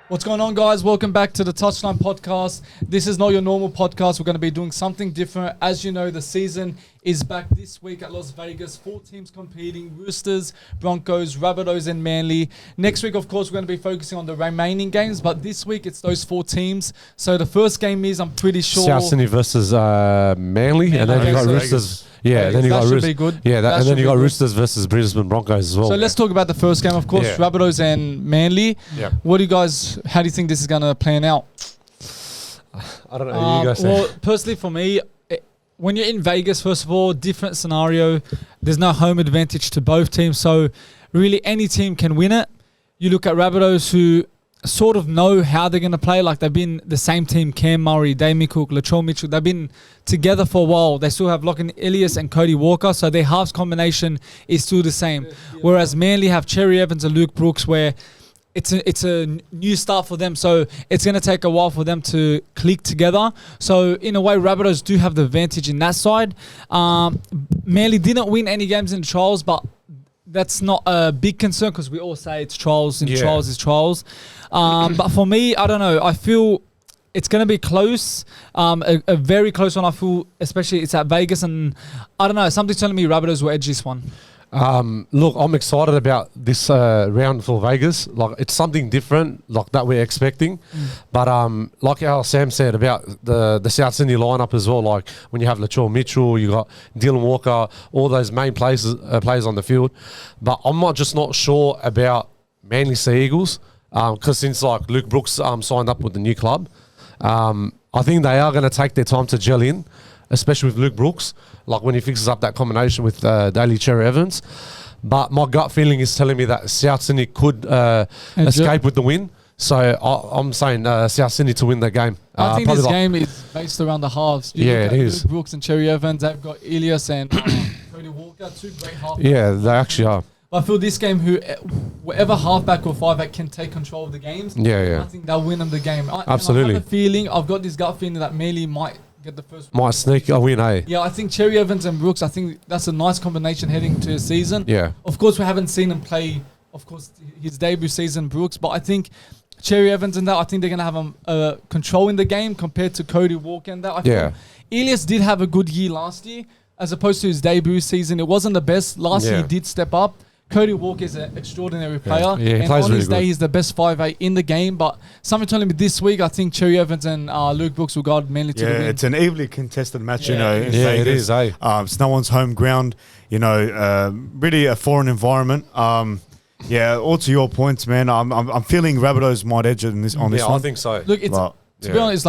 What's going on, guys? Welcome back to the Touchline Podcast. This is not your normal podcast. We're going to be doing something different. As you know, the season is back this week at Las Vegas. 4 teams competing: Roosters, Broncos, Rabbitohs, and Manly. Next week, of course, we're going to be focusing on the remaining games, but this week it's those 4 teams. So the first game is, I'm pretty sure, South Sydney versus Manly, and then you got Roosters. Yeah, then you got Roosters. Yeah, and then you got Roosters versus Brisbane Broncos as well. So let's talk about the first game, of course, Rabbitohs and Manly. Yeah. How do you think this is going to plan out? I don't know. You guys say. Well, personally for me, when you're in Vegas, first of all, different scenario. There's no home advantage to both teams, so really any team can win it. You look at Rabbitohs, who sort of know how they're going to play. Like, they've been the same team: Cam Murray, Damien Cook, Latrell Mitchell. They've been together for a while. They still have Lachlan Ilias and Cody Walker, so their halves combination is still the same. Whereas Manly have Cherry Evans and Luke Brooks, where it's a new start for them, so it's going to take a while for them to click together. So in a way, Rabbitohs do have the advantage in that side. Manly didn't win any games in the trials, but that's not a big concern because we all say it's trials and trials is trials. But for me, I don't know. I feel it's going to be close, a very close one. I feel, especially it's at Vegas, and I don't know. Something's telling me Rabbitohs will edge this one. Look, I'm excited about this round for Vegas. Like, it's something different, like that we're expecting. But like how Sam said about the South Sydney lineup as well. Like, when you have Latrell Mitchell, you got Dylan Walker, all those main players on the field. But I'm not sure about Manly Sea Eagles because since like Luke Brooks signed up with the new club, I think they are going to take their time to gel in, especially with Luke Brooks, like when he fixes up that combination with Daly Cherry Evans. But my gut feeling is telling me that South Sydney could escape with the win. So I'm saying South Sydney to win the game. I think this game is based around the halves. It is. Luke Brooks and Cherry Evans, they've got Ilias and Cody Walker, 2 great halfbacks. Yeah, they actually are. I feel this game, whatever halfback or 5-back can take control of the games, I think they'll win them the game. Absolutely. I've got this gut feeling that Manly might get the first might sneak a win, eh? Yeah, I think Cherry Evans and Brooks, I think that's a nice combination heading to a season. Yeah. Of course, we haven't seen him play, of course, his debut season, Brooks, but I think Cherry Evans and that, I think they're going to have control in the game compared to Cody Walker and that. I feel Ilias did have a good year last year, as opposed to his debut season. It wasn't the best. Last year he did step up. Cody Walker is an extraordinary player. Yeah, he and plays on really his day, good. he's the best 5'8" in the game. But something telling me this week, I think Cherry Evans and Luke Brooks will guard Manly to the win. Yeah, it's an evenly contested match, in Vegas. It is, eh? It's no one's home ground, really a foreign environment. All to your points, man. I'm feeling Rabbitohs might edge it on this one. I think so. Look, to be honest,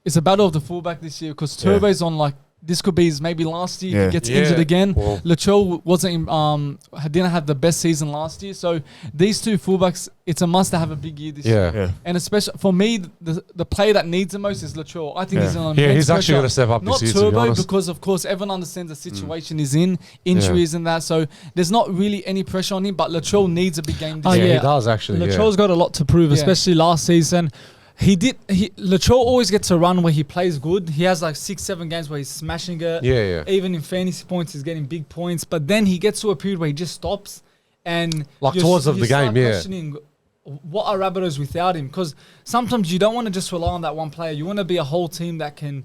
it's a battle of the fullback this year because Turbo's on this could be his maybe last year. He gets injured again. Well, Latrell didn't have the best season last year. So these 2 fullbacks, it's a must to have a big year this year. And especially for me, the player that needs the most is Latrell. I think he's on he's actually going to step up not this year, Turbo, to be honest. because of course everyone understands the situation he's in, injuries and that. So there's not really any pressure on him. But Latrell needs a big game this year. He does actually. Latrell's got a lot to prove, especially last season. Latrell always gets a run where he plays good. He has 6-7 games where he's smashing it. Even in fantasy points, he's getting big points. But then he gets to a period where he just stops. And towards of the game, questioning, what are Rabbitohs without him? Because sometimes you don't want to just rely on that one player. You want to be a whole team that can,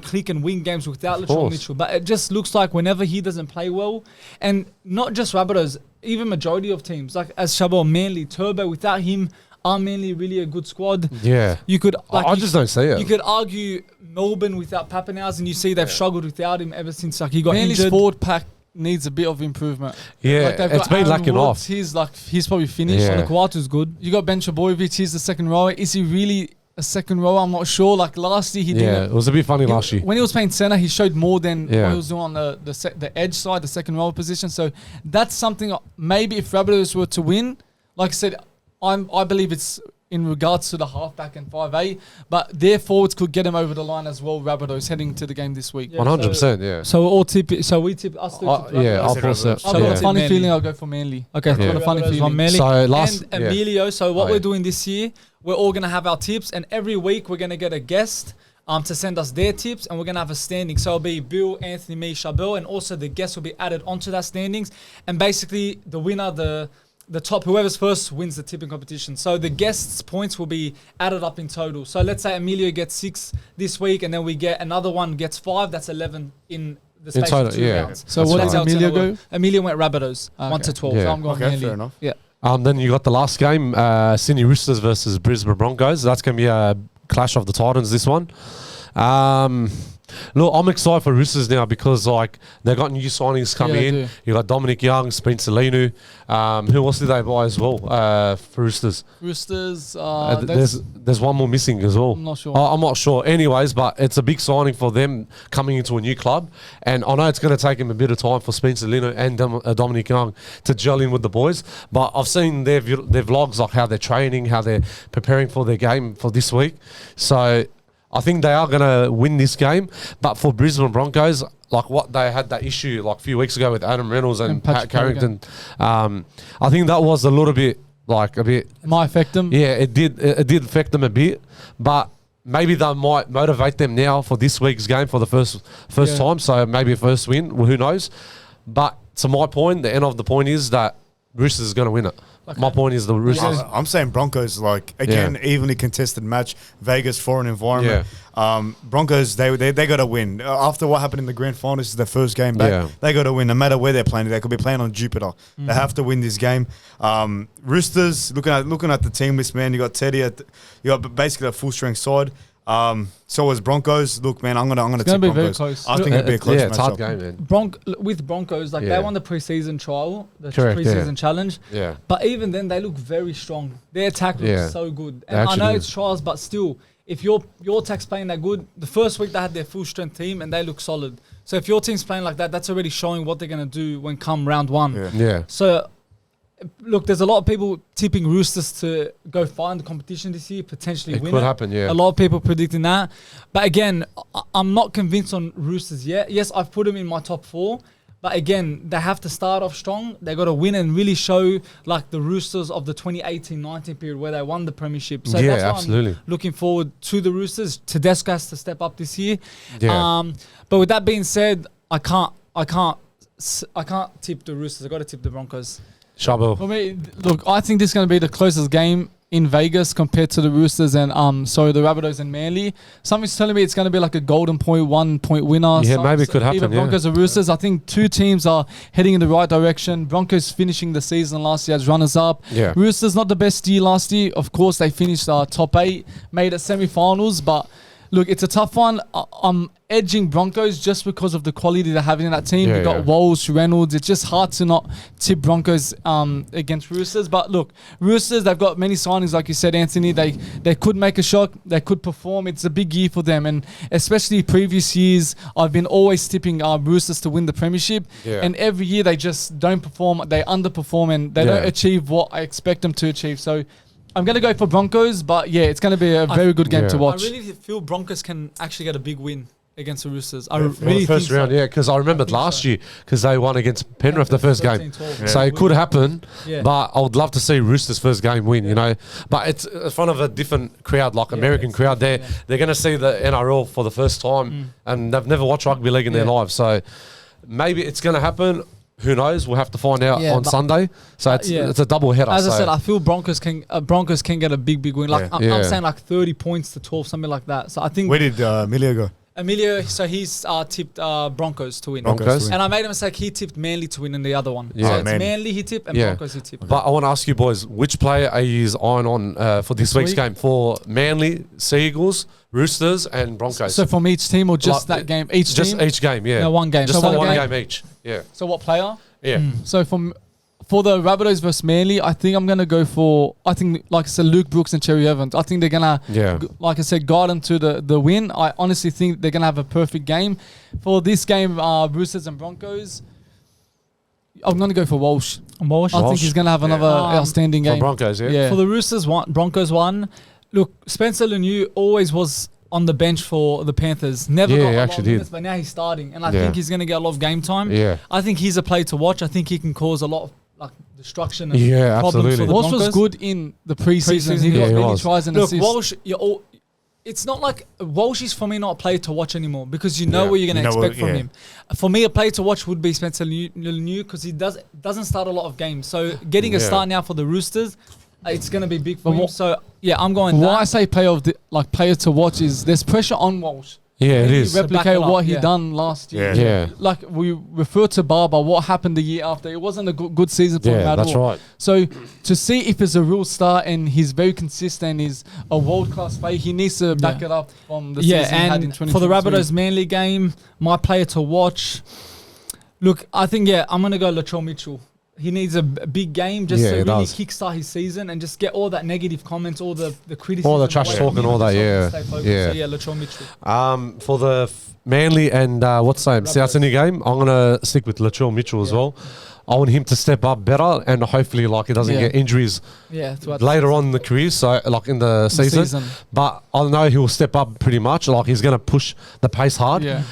click and win games without Latrell Mitchell. But it just looks like whenever he doesn't play well, and not just Rabbitohs, even majority of teams, like as Chabot, Manly, Turbo, without him, are Manly really a good squad? Yeah. You could I just don't see it. You could argue Melbourne without Pappenhausen, and you see they've struggled without him ever since he got Manly's injured. forward pack needs a bit of improvement. Yeah, it's been lacking off. He's probably finished. And Kwatu's good. You got Ben Chabojevic, he's the second rower. Is he really a second rower? I'm not sure. Last year he did. Yeah, it was a bit funny last year. When he was playing centre, he showed more than what he was doing on the edge side, the second rower position. So that's something maybe if Rabbitohs were to win, like I said, I believe it's in regards to the halfback and 5'8", but their forwards could get him over the line as well. Rabbitohs heading to the game this week. 100%, yeah. So we tip us. I'll pause it. I've got a funny feeling I'll go for Manly. Okay, I've got a funny feeling. Manly. So and Emilio. So what we're doing this year, we're all gonna have our tips, and every week we're gonna get a guest to send us their tips, and we're gonna have a standing. So it'll be Bill, Anthony, me, Chabot, and also the guests will be added onto that standings. And basically, the winner, the the top, whoever's first wins the tipping competition. So the guests' points will be added up in total. So let's say Emilio gets 6 this week, and then we get another one gets 5. That's 11 in the space total, of 2 yeah. rounds. So what that's did how it's Emilio gonna go? work. Emilio went Rabbitohs, Okay. 1 to 12. Yeah. So I'm going Okay, Manly. fair enough. Yeah. Then you got the last game, Sydney Roosters versus Brisbane Broncos. That's going to be a clash of the Titans, this one. Look, I'm excited for Roosters now because like they got new signings coming Yeah, they in. do. You got Dominic Young, Spencer Linu. Who else did they buy as well for Roosters? Roosters. There's one more missing as well. I'm not sure. I'm not sure. Anyways, but it's a big signing for them coming into a new club. And I know it's going to take him a bit of time for Spencer Lino and Dominic Young to gel in with the boys. But I've seen their vlogs, like how they're training, how they're preparing for their game for this week. So I think they are going to win this game. But for Brisbane Broncos, like what they had that issue like a few weeks ago with Adam Reynolds and Pat Patrick Carrington, I think that was a little bit Might affect them. yeah, it did affect them a bit, but maybe they might motivate them now for this week's game for the first Yeah. time. So maybe a first win. Well, who knows? But to my point, the end of the point is that Roosters is going to win it. Okay. My point is the Roosters. I'm saying Broncos, like, again, evenly contested match. Vegas, foreign environment. Broncos, they got to win. After what happened in the grand final, this is their first game back. Yeah. They got to win no matter where they're playing. They could be playing on Jupiter. They have to win this game. Roosters, looking at the team list, man, you got Teddy, you got basically a full-strength side. So as Broncos, look, man, I'm gonna tip gonna be very Broncos. close. I think it'll be a close Yeah, it's a hard matchup. game, man. With Broncos, like Yeah. they won the preseason trial, the Correct, preseason yeah. challenge. Yeah. But even then, they look very strong. Their attack looks Yeah. so good. They And I actually know do. it's trials, but still, if your attack's playing that good, the first week they had their full strength team and they look solid. So if your team's playing like that, that's already showing what they're going to do when come round 1. Yeah. Yeah. So, look, there's a lot of people tipping Roosters to go far in the competition this year, potentially It win could it. happen, yeah. A lot of people predicting that. But again, I'm not convinced on Roosters yet. Yes, I've put them in my top 4. But again, they have to start off strong. They got to win and really show like the Roosters of the 2018-19 period where they won the premiership. So Yeah, that's why absolutely. I'm looking forward to the Roosters. Tedesco has to step up this year. Yeah. But with that being said, I can't tip the Roosters. I got to tip the Broncos. Shabo. For me, look, I think this is going to be the closest game in Vegas compared to the Roosters and the Rabbitohs and Manly. Something's telling me it's going to be like a golden point, 1 point winner. Yeah, maybe it could happen, Either yeah. Broncos or Roosters. I think 2 teams are heading in the right direction. Broncos finishing the season last year as runners up. Yeah. Roosters not the best year last year. Of course, they finished top 8, made it semi-finals, but look, it's a tough one. I'm edging Broncos just because of the quality they're having in that team. Yeah, You got yeah. Walsh, Reynolds. It's just hard to not tip Broncos against Roosters. But look, Roosters, they've got many signings, like you said, Anthony. They could make a shot. They could perform. It's a big year for them. And especially previous years, I've been always tipping Roosters to win the premiership. Yeah. And every year they just don't perform. They underperform and they don't Yeah. achieve what I expect them to achieve. So I'm going to go for Broncos, but yeah, it's going to be a very good game Yeah. to watch. I really feel Broncos can actually get a big win against the Roosters. I Yeah, For really the first think round, so. yeah, because I remember think last so. year because they won against Penrith the first game. 13-12. So it could happen, Yeah. but I would love to see Roosters' first game win, you know. But it's in front of a different crowd, like American it's crowd. different, They're going to see the NRL for the first time, and they've never watched rugby league in their Yeah. lives. So maybe it's going to happen. Who knows? We'll have to find out Yeah, on but- Sunday. So it's a double header. As I so said, I feel Broncos can get a big win. Like Yeah. I'm Yeah. saying, like 30 points to 12, something like that. So I think Where did Emilio go? Emilio. So he's tipped Broncos to win. Broncos. to win. And I made a mistake. He tipped Manly to win in the other one. Yeah. So it's Manly. Manly he tipped and Yeah. Broncos he tipped. But I want to ask you boys, which player are you eyeing on for this week's week? game? For Manly, Seagulls, Roosters, and Broncos? So from each team or just Like, that game? Each just team? each game, yeah. No, one game. Just So one, one game each. Yeah. So what player? Yeah. So for the Rabbitohs versus Manly, I think I'm going to go for, like I said, Luke Brooks and Cherry Evans. I think they're going to, Yeah. like I said, guide them to the win. I honestly think they're going to have a perfect game. For this game, Roosters and Broncos, I'm going to go for Walsh. Walsh. I think he's going to have another outstanding For game. Broncos, yeah. Yeah. For the Roosters, Broncos won. Look, Spencer Lemieux always was on the bench for the Panthers. Never Yeah, got he a lot actually of did. minutes, but now he's starting, and I Yeah. think he's going to get a lot of game time. Yeah. I think he's a player to watch. I think he can cause a lot of like destruction and Yeah, problems absolutely. for the Walsh was Broncos. good in the preseason. Preseason, He yeah, got he many was. tries and Look, assists. Walsh, it's not like Walsh is for me not a player to watch anymore because you know what you're going to You know expect what- from yeah. him. For me, a player to watch would be Spencer Leniu because he doesn't start a lot of games. So getting a start now for the Roosters, it's going to be big for him. So yeah, I'm going. Why I that. say player to watch is there's pressure on Walsh. Yeah, it Can he is. To back replicate it up, what he yeah. done last year? Yeah. Yeah. Like we refer to Barber, what happened the year after? It wasn't a good season for him Yeah, at that's all. right. So to see if it's a real star and he's very consistent, he's a world class player, he needs to back it up from the season he had in and for the 2023. Rabbitohs Manly game, my player to watch. Look, I think I'm gonna go Latrell Mitchell. He needs a big game just Yeah, to he really does. kickstart his season and just get all that negative comments, all the criticism, All the trash away talk from and him all that, so he can yeah. stay focused. Yeah. So yeah, Latrell Mitchell. For the Manly and what's the name, South Sydney game, I'm gonna stick with Latrell Mitchell as well. I want him to step up better and hopefully like he doesn't Yeah. get injuries Yeah, throughout later on in the career, so like in the season. But I know he will step up pretty much. Like he's gonna push the pace hard. Yeah.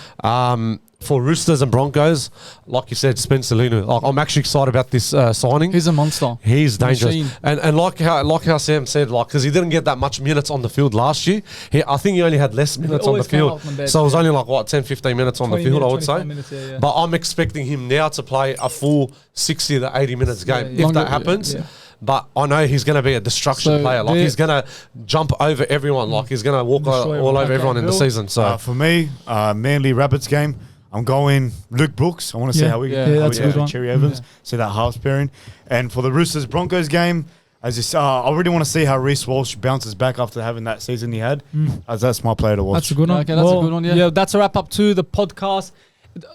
For Roosters and Broncos, like you said, Spencer Leniu. Like I'm actually excited about this signing. He's a monster. He's dangerous, Machine. and like how Sam said, like because he didn't get that much minutes on the field last year. I think he only had less minutes on the always came field, up from bed, so it was only like what 10-15 minutes on the 20 field, I would minutes, say. 25 minutes, yeah. But I'm expecting him now to play a full 60 to 80 minutes game yeah. if that Longer, happens. yeah. But I know he's going to be a destruction So player. Like there- he's going to jump over everyone. Like he's going to walk Destroy all over everyone. everyone in the Bill? season. So For me, Manly Rabbits game, I'm going Luke Brooks. I want to see Yeah. how we Yeah, how that's we a good do one. Cherry Evans. See that halves pairing. And for the Roosters Broncos game, as you saw, I really want to see how Reece Walsh bounces back after having that season he had. As that's my player to watch. That's a good one. Okay, that's a good one, yeah. that's a wrap up to the podcast.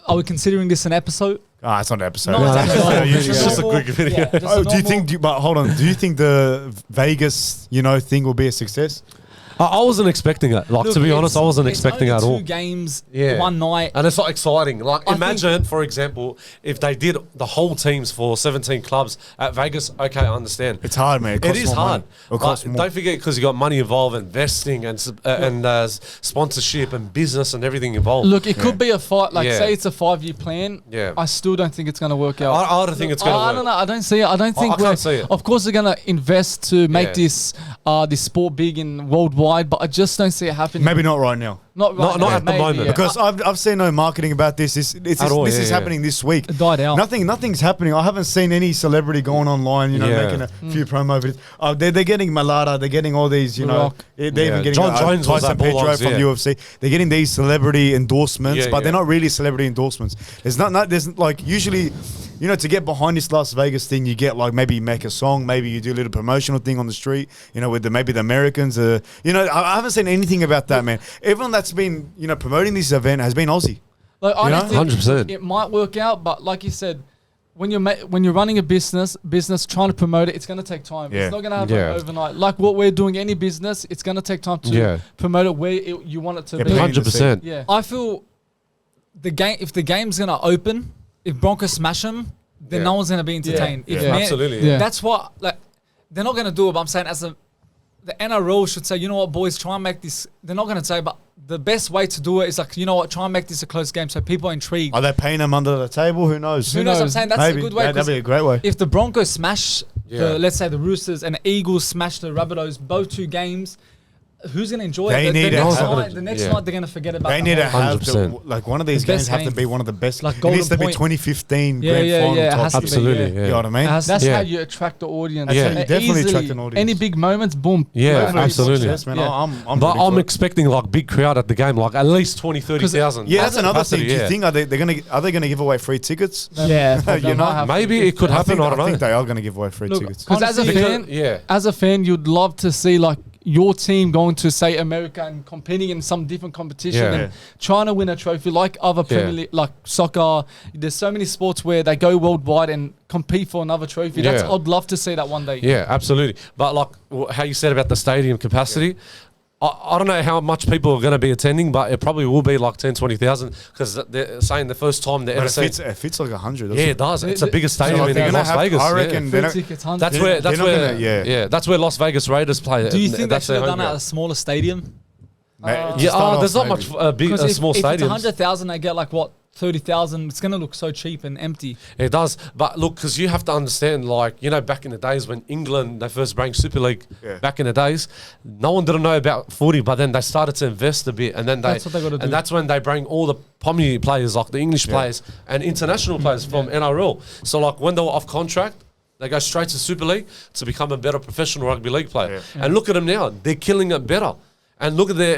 Are we considering this an episode? It's not an episode. No, it's that's actually not- it's just a quick video. Yeah, just a Oh, do you normal- think? But hold on. Do you think the Vegas, thing will be a success? I wasn't expecting it. Like Look, to be honest, I wasn't it's expecting it only at all. 2 games, Yeah. one night. And it's not exciting. Like, I imagine, for example, if they did the whole teams for 17 clubs at Vegas. Okay, I understand. It's hard, man. It is hard. It costs more. Don't forget, because you got money involved, investing and sponsorship and business and everything involved. Look, it could be a fight. Like, Yeah. say it's a 5-year plan. Yeah. I still don't think it's going to work out. I don't think it's going to work. I don't know. I don't see it. I don't think I can't see it. Of course, they're going to invest to make Yeah. this sport big and worldwide, but I just don't see it happening. Maybe not right now. Not right not now, at the maybe, moment. yeah. Because I've seen no marketing about this. This Yeah, is yeah. happening this week. It died out. Nothing's happening. I haven't seen any celebrity going online, Yeah. making a few promo videos. They're getting Malata. They're getting all these, Rock. They're Yeah. even getting John Jones was Tyson at Pedro Bulldogs, from yeah. UFC. They're getting these celebrity endorsements, Yeah, but they're yeah. not really celebrity endorsements. There's like usually, to get behind this Las Vegas thing, you get like maybe you make a song, maybe you do a little promotional thing on the street, with maybe the Americans. I haven't seen anything about that, man. Everyone that's been, promoting this event has been Aussie. Like, I You don't know? think 100%. it might work out, but like you said, when you're running a business trying to promote it, it's going to take time. Yeah. It's not going to happen Yeah. overnight. Like what we're doing, any business, it's going to take time to promote it where you want it to Yeah, be. but 100%. Yeah. I feel if the game's gonna open, if Broncos smash them, then Yeah. no one's gonna be entertained. Yeah. If Yeah. Man- Absolutely, yeah. That's what they're not gonna do it. But I'm saying the NRL should say, you know what, boys, try and make this. They're not gonna say, but the best way to do it is like, you know what, try and make this a close game so people are intrigued. Are they paying them under the table? Who knows? Who knows? I'm saying that's Maybe. a good way. That'd be a great way. If the Broncos smash, Yeah. let's say the Roosters and the Eagles smash the Rabbitohs, both 2 games, who's going to enjoy They it? need the to next have- night, the next Yeah. night they're going to forget about They the need to whole- have 100%. one of these The games best have to game. be one of the best. Like it Golden needs to be Point. 2015 Yeah, grand yeah, final yeah, it top has to be, six. Absolutely, yeah. yeah. You know what I mean? It has to That's Yeah. how you attract the audience. Yeah. And You definitely easily, attract an audience. Any big moments, boom. Yeah, Hopefully it's absolutely. success, man. Yeah. I'm But ready I'm for it. expecting like big crowd at the game, like at least 20, 30,000. Yeah, that's another capacity, thing. Do you yeah. think are they going to give away free tickets? Yeah. You know, Maybe it could happen. I don't I think know. they are going to give away free Look, tickets. Because as a Honestly, fan, Yeah. you'd love to see like your team going to say America and competing in some different competition Yeah. and trying to win a trophy like other Premier League, like soccer. There's so many sports where they go worldwide and compete for another trophy. Yeah. I'd love to see that one day. Yeah, absolutely. But like how you said about the stadium capacity, I don't know how much people are going to be attending, but it probably will be like 10, 20,000 because they're saying the first time they But ever it seen. fits like 100. Yeah, it does. It's the biggest stadium like they're in gonna Las have- Vegas. I reckon yeah. they're not- Free tickets, $100. That's they're- where they're not gonna- yeah. that's where Las Vegas Raiders play. Do you think they That's should have their done home it at a ground. smaller stadium? Mate, to Yeah, start off, there's not maybe. much big, Because small if it's stadiums. 100,000, they get like what, 30,000, it's going to look so cheap and empty. It does. But look, because you have to understand, like, back in the days when England, they first brought Super League, back in the days, no one didn't know about footy, but then they started to invest a bit. And then That's what they gotta do. And that's when they bring all the Pommy players, like the English players and international players from NRL. So, like, when they were off contract, they go straight to Super League to become a better professional rugby league player. And look at them now. They're killing it better. And look at their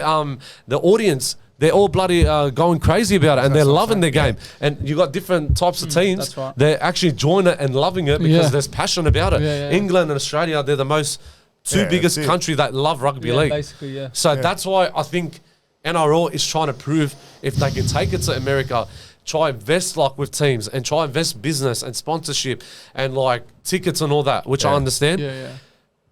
the audience. They're all bloody going crazy about it, and they're loving their game. And you got different types of teams. That's right. They're actually joining it and loving it because there's passion about it. Yeah. England and Australia, they're the most two biggest country that love rugby league. Basically, So that's why I think NRL is trying to prove if they can take it to America, try invest like with teams and try invest business and sponsorship and like tickets and all that, which I understand.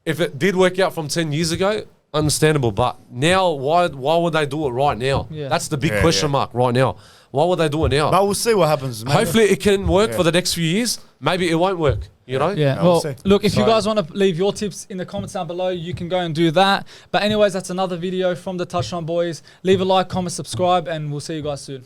If it did work out from 10 years ago, understandable, but now why would they do it right now? That's the big question mark right now. Why would they do it now? But we'll see what happens. Maybe. Hopefully it can work for the next few years. Maybe it won't work, Yeah, No, well, we'll see. look, if you guys want to leave your tips in the comments down below, you can go and do that. But anyways, that's another video from the Touchline Boys. Leave a like, comment, subscribe, and we'll see you guys soon.